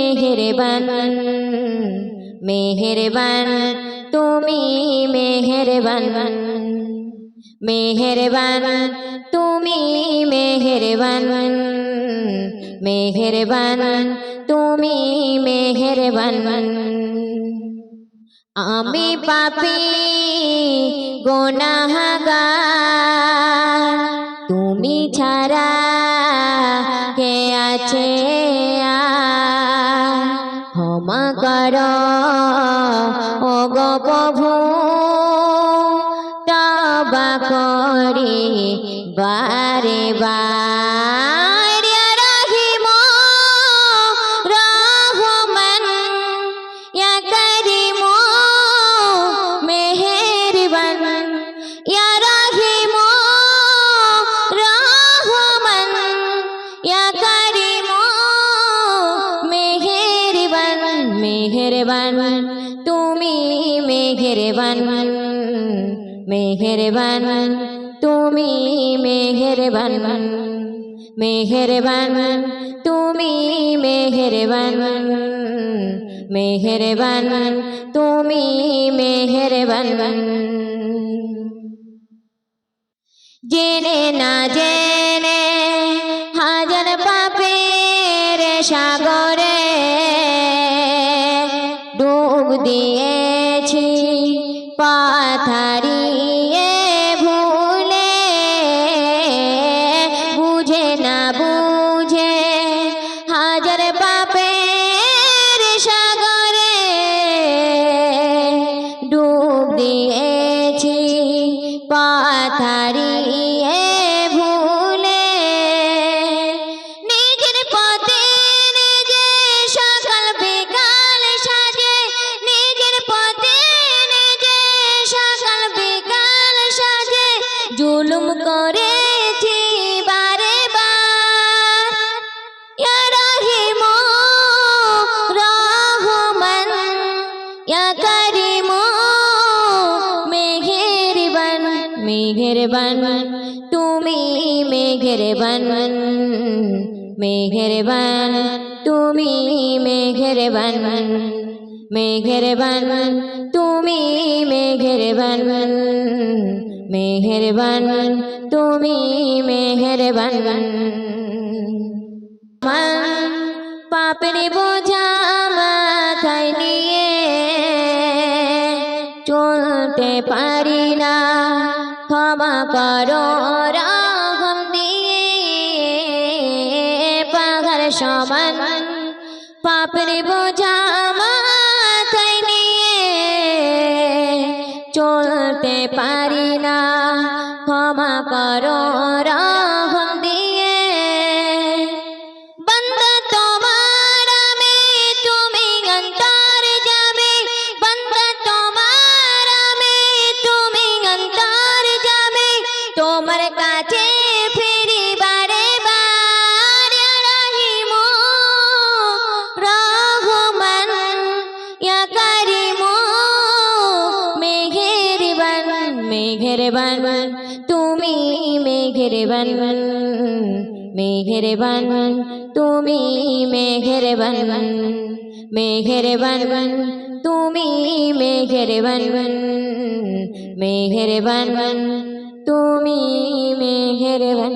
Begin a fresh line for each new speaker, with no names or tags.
মেহেরবান মেহেরবান তুমি মেহেরবান মেহেরবান তুমি মেহেরবান মেহেরবান তুমি মেহেরবান আমি পাপী গুনাহগার তুমি ছাড়া কে আছে আর ক্ষমা করো ওগো প্রভু তওবা করি বারে বার ইয়া রহিম রহমান ইয়া করিম মেহেরবান ইয়া রহিম রহমান ইয়া করিম মেহেরবান মেহেরবান তুমি মেহেরবান মেহেরবান তুমি মেহেরবান মেহেরবান তুমি মেহেরবান মেহেরবান তুমি মেহেরবান জেনে না জেনে হাজার পাপের সাগরে ডুব দিয়েছি পাথারিয়ে ভুলে বুঝে না বুঝে হাজার পাপের সাগরে ডুব দিয়েছি পাথারিয়ে ভুলে নিজের পথে নিজে সকাল বিকাল সাজে নিজের পথে নিজে সকাল বিকাল সাজে জুলুম করেছি বারে বার ইয়া রহিম রহমান ইয়া করিম মেহেরবান মেহেরবান তুমি মেহেরবান মেহেরবান তুমি মেহেরবান মেহেরবান তুমি মেহেরবান মেহেরবান তুমি মেহেরবান পাপের বোঝা মাথায় নিয়ে চলতে পারি না ক্ষমা করো রহম দিয়ে পাহাড় সমান পাপের বোঝা মাথায় নিয়ে চলতে পারি না ক্ষমা করো রহম দিয়ে বান্দা তোমার আমি তুমি অন্তর যাবে বান্দা তোমার আমি তুমি অন্তর যাবে তোমার কাছে ফিরি বারে বার ইয়া রহিম রহমান ইয়া করিম মেহেরবান মেহেরবান তুমি মেহেরবান মেহেরবান তুমি মেহেরবান মেহেরবান তুমি মেহেরবান মেহেরবান তুমি মেহেরবান।